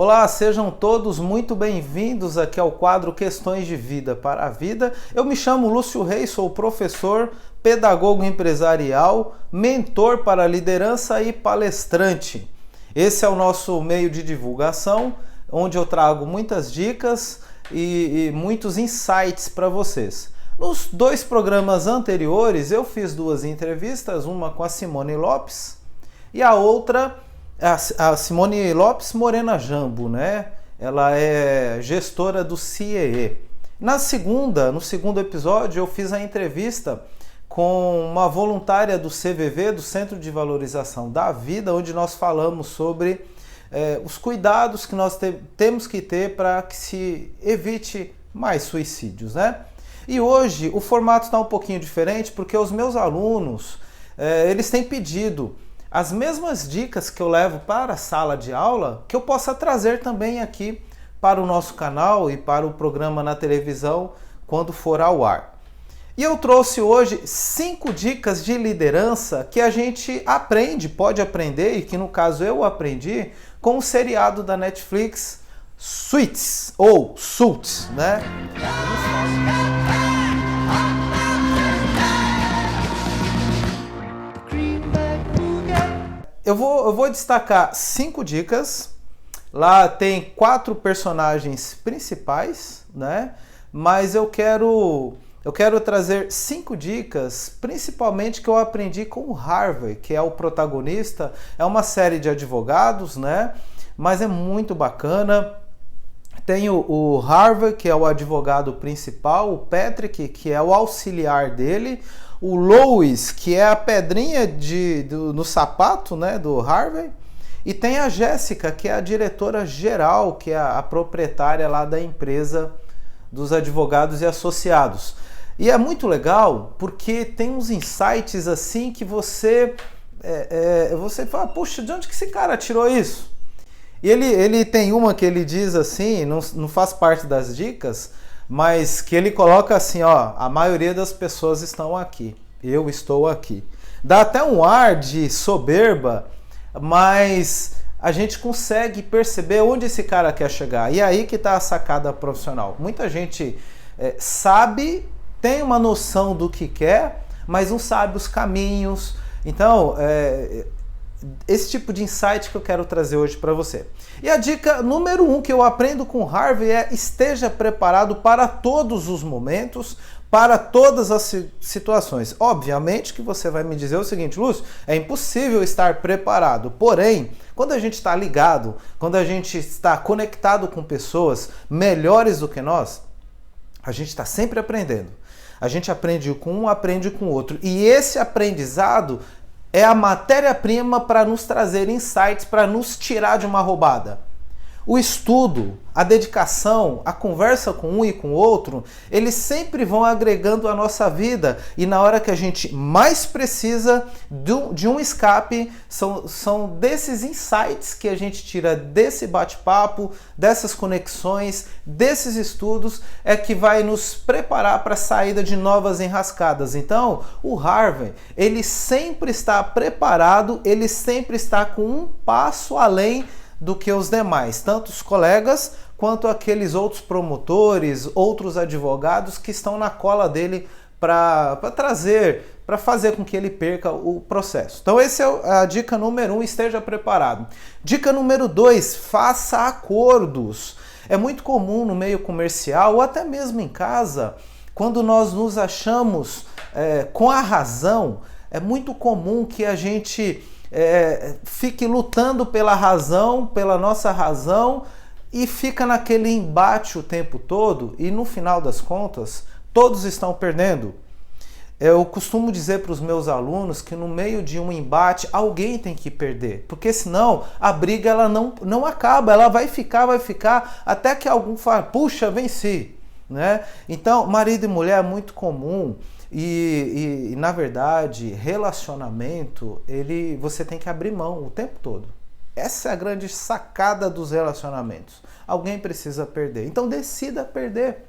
Olá, sejam todos muito bem-vindos aqui ao quadro Questões de Vida para a Vida. Eu me chamo Lúcio Reis, sou professor, pedagogo empresarial, mentor para liderança e palestrante. Esse é o nosso meio de divulgação, onde eu trago muitas dicas e muitos insights para vocês. Nos 2 programas anteriores eu fiz 2 entrevistas, uma com a Simone Lopes e a outra a Simone Lopes Morena Jambo, né? Ela é gestora do CIEE. No segundo episódio, eu fiz a entrevista com uma voluntária do CVV, do Centro de Valorização da Vida, onde nós falamos sobre os cuidados que nós temos que ter para que se evite mais suicídios, né? E hoje o formato está um pouquinho diferente, porque os meus alunos, eles têm pedido as mesmas dicas que eu levo para a sala de aula, que eu possa trazer também aqui para o nosso canal e para o programa na televisão quando for ao ar. E eu trouxe hoje 5 dicas de liderança que a gente pode aprender, e que no caso eu aprendi com o seriado da Netflix Suits, ou Suits, né? Eu vou destacar 5 dicas. Lá tem 4 personagens principais, né? Mas eu quero trazer 5 dicas, principalmente que eu aprendi com o Harvey, que é o protagonista. É uma série de advogados, né? Mas é muito bacana. Tem o Harvey, que é o advogado principal, o Patrick, que é o auxiliar dele, o Lois, que é a pedrinha no sapato, né, do Harvey, e tem a Jéssica, que é a diretora geral, que é a proprietária lá da empresa dos advogados e associados. E é muito legal porque tem uns insights assim que você fala, puxa, de onde que esse cara tirou isso? E ele tem uma que ele diz assim, não faz parte das dicas, mas que ele coloca assim, ó, a maioria das pessoas estão aqui, eu estou aqui. Dá até um ar de soberba, mas a gente consegue perceber onde esse cara quer chegar. E aí que está a sacada profissional. Muita gente sabe, tem uma noção do que quer, mas não sabe os caminhos. Então, esse tipo de insight que eu quero trazer hoje para você. E a dica número 1 que eu aprendo com Harvey é: esteja preparado para todos os momentos, para todas as situações. Obviamente que você vai me dizer o seguinte: Lúcio, é impossível estar preparado. Porém, quando a gente está ligado, quando a gente está conectado com pessoas melhores do que nós, a gente está sempre aprendendo. A gente aprende com um, aprende com o outro. E esse aprendizado é a matéria-prima para nos trazer insights, para nos tirar de uma roubada. O estudo, a dedicação, a conversa com um e com o outro, eles sempre vão agregando à nossa vida. E na hora que a gente mais precisa de um escape, são desses insights que a gente tira desse bate-papo, dessas conexões, desses estudos, é que vai nos preparar para a saída de novas enrascadas. Então, o Harvey, ele sempre está preparado, ele sempre está com um passo além do que os demais, tanto os colegas quanto aqueles outros promotores, outros advogados que estão na cola dele para fazer com que ele perca o processo. Então essa é a dica número 1, esteja preparado. Dica número 2, faça acordos. É muito comum no meio comercial ou até mesmo em casa, quando nós nos achamos com a razão, é muito comum que a gente fique lutando pela razão, pela nossa razão, e fica naquele embate o tempo todo, e no final das contas, todos estão perdendo. Eu costumo dizer para os meus alunos que no meio de um embate, alguém tem que perder, porque senão a briga ela não acaba, ela vai ficar, até que algum fale, puxa, venci, né? Então, marido e mulher é muito comum. E na verdade, relacionamento, você tem que abrir mão o tempo todo. Essa é a grande sacada dos relacionamentos. Alguém precisa perder. Então decida perder.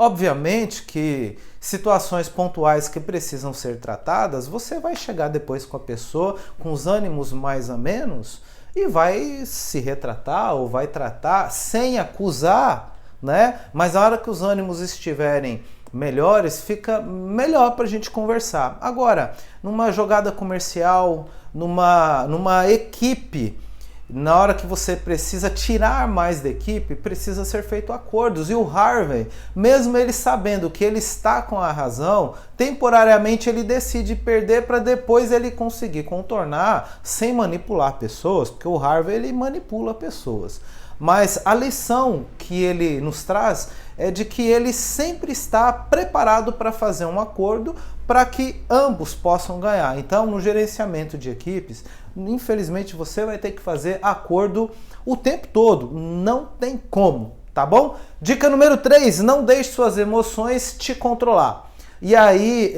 Obviamente que situações pontuais que precisam ser tratadas, você vai chegar depois com a pessoa, com os ânimos mais a menos, e vai se retratar ou vai tratar sem acusar, né? Mas na hora que os ânimos estiverem melhores, fica melhor para a gente conversar. Agora, numa jogada comercial, numa equipe, na hora que você precisa tirar mais da equipe, precisa ser feito acordos. E o Harvey, mesmo ele sabendo que ele está com a razão, temporariamente ele decide perder para depois ele conseguir contornar sem manipular pessoas, porque o Harvey ele manipula pessoas. Mas a lição que ele nos traz é de que ele sempre está preparado para fazer um acordo para que ambos possam ganhar. Então, no gerenciamento de equipes, infelizmente você vai ter que fazer acordo o tempo todo. Não tem como, tá bom? Dica número 3, não deixe suas emoções te controlar. E aí,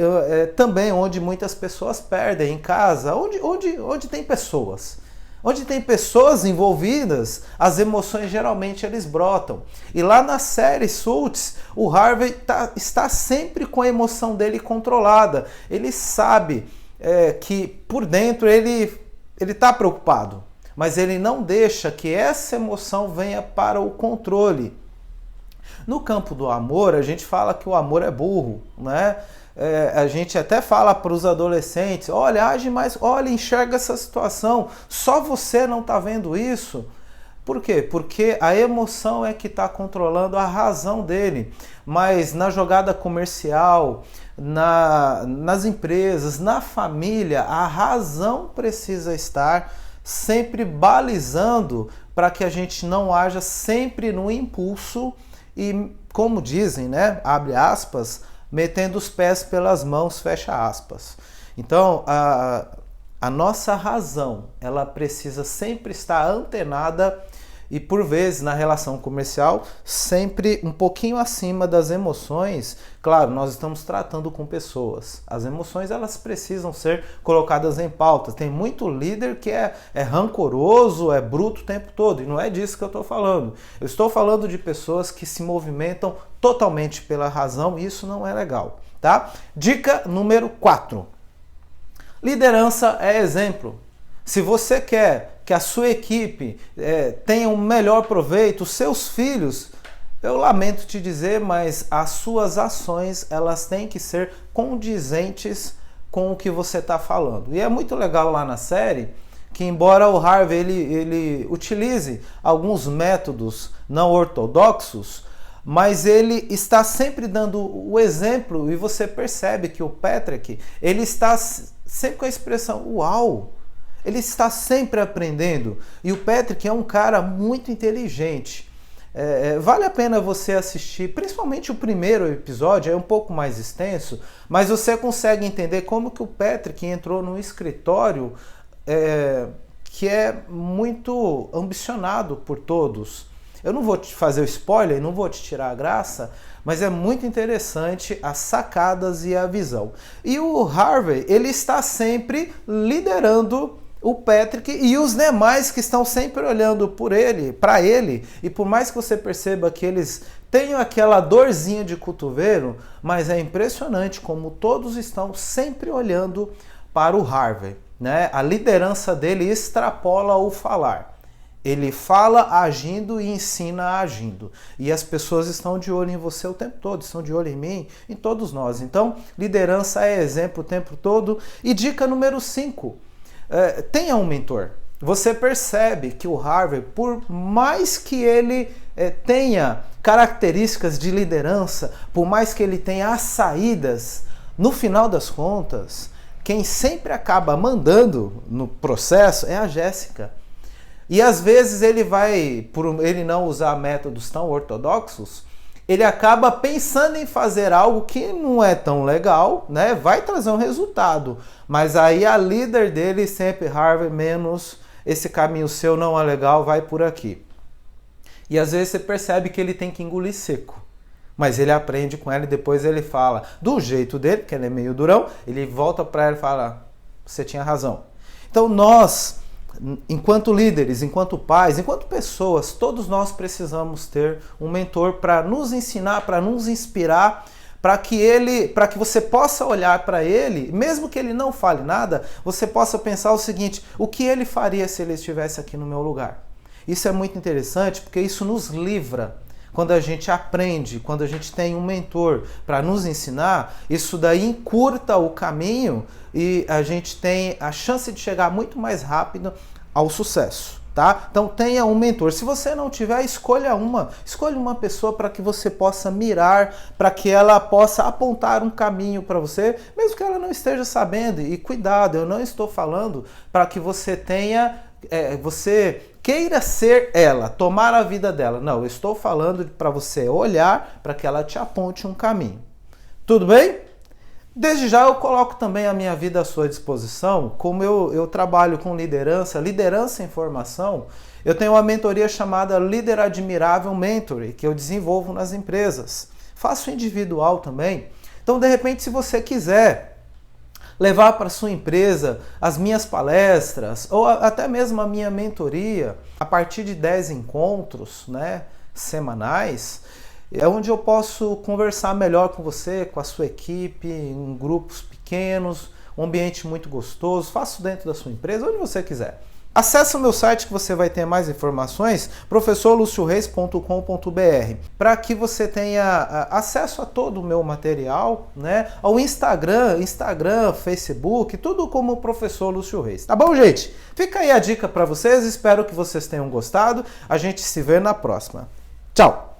também onde muitas pessoas perdem, em casa, onde tem pessoas. Onde tem pessoas envolvidas, as emoções geralmente eles brotam. E lá na série Suits, o Harvey está sempre com a emoção dele controlada. Ele sabe que por dentro ele está preocupado, mas ele não deixa que essa emoção venha para o controle. No campo do amor, a gente fala que o amor é burro, né? A gente até fala para os adolescentes, olha, age mais, olha, enxerga essa situação, só você não está vendo isso. Por quê? Porque a emoção é que está controlando a razão dele. Mas na jogada comercial, nas empresas, na família, a razão precisa estar sempre balizando para que a gente não haja sempre no impulso e, como dizem, né, abre aspas, metendo os pés pelas mãos, fecha aspas. Então, a nossa razão, ela precisa sempre estar antenada e, por vezes, na relação comercial, sempre um pouquinho acima das emoções. Claro, nós estamos tratando com pessoas. As emoções, elas precisam ser colocadas em pauta. Tem muito líder que é rancoroso, é bruto o tempo todo. E não é disso que eu estou falando. Eu estou falando de pessoas que se movimentam totalmente pela razão e isso não é legal, tá? Dica número 4. Liderança é exemplo. Se você quer que a sua equipe tenha um melhor proveito, os seus filhos, eu lamento te dizer, mas as suas ações elas têm que ser condizentes com o que você está falando. E é muito legal lá na série que, embora o Harvey ele utilize alguns métodos não ortodoxos, mas ele está sempre dando o exemplo e você percebe que o Patrick ele está sempre com a expressão uau! Ele está sempre aprendendo. E o Patrick é um cara muito inteligente. Vale a pena você assistir, principalmente o primeiro episódio, é um pouco mais extenso, mas você consegue entender como que o Patrick entrou num escritório que é muito ambicionado por todos. Eu não vou te fazer o spoiler, não vou te tirar a graça, mas é muito interessante as sacadas e a visão. E o Harvey, ele está sempre liderando o Patrick e os demais que estão sempre olhando para ele, e por mais que você perceba que eles tenham aquela dorzinha de cotovelo, mas é impressionante como todos estão sempre olhando para o Harvey, né? A liderança dele extrapola o falar. Ele fala agindo e ensina agindo. E as pessoas estão de olho em você o tempo todo, estão de olho em mim, em todos nós. Então, liderança é exemplo o tempo todo. E dica número 5. Tenha um mentor. Você percebe que o Harvey, por mais que ele tenha características de liderança, por mais que ele tenha as saídas, no final das contas, quem sempre acaba mandando no processo é a Jéssica. E às vezes ele vai, por ele não usar métodos tão ortodoxos, ele acaba pensando em fazer algo que não é tão legal, né? Vai trazer um resultado, mas aí a líder dele sempre, Harvey, menos esse caminho seu não é legal, vai por aqui. E às vezes você percebe que ele tem que engolir seco, mas ele aprende com ela e depois ele fala do jeito dele, que ele é meio durão, ele volta para ela e fala, você tinha razão. Então nós, enquanto líderes, enquanto pais, enquanto pessoas, todos nós precisamos ter um mentor para nos ensinar, para nos inspirar, para que você possa olhar para ele, mesmo que ele não fale nada, você possa pensar o seguinte: o que ele faria se ele estivesse aqui no meu lugar? Isso é muito interessante porque isso nos livra. Quando a gente aprende, quando a gente tem um mentor para nos ensinar, isso daí encurta o caminho e a gente tem a chance de chegar muito mais rápido ao sucesso. Tá? Então tenha um mentor. Se você não tiver, escolha uma pessoa para que você possa mirar, para que ela possa apontar um caminho para você, mesmo que ela não esteja sabendo. E cuidado, eu não estou falando para que você tenha, você queira ser ela, tomar a vida dela. Não, eu estou falando para você olhar para que ela te aponte um caminho. Tudo bem? Desde já eu coloco também a minha vida à sua disposição. Como eu trabalho com liderança em formação, eu tenho uma mentoria chamada Líder Admirável Mentoring, que eu desenvolvo nas empresas. Faço individual também. Então, de repente, se você quiser levar para sua empresa as minhas palestras, ou até mesmo a minha mentoria, a partir de 10 encontros, né, semanais, é onde eu posso conversar melhor com você, com a sua equipe, em grupos pequenos, um ambiente muito gostoso. Faço dentro da sua empresa, onde você quiser. Acesse o meu site que você vai ter mais informações, professorlucioreis.com.br, para que você tenha acesso a todo o meu material, né? Ao Instagram, Facebook, tudo como Professor Lúcio Reis. Tá bom, gente? Fica aí a dica para vocês, espero que vocês tenham gostado. A gente se vê na próxima. Tchau!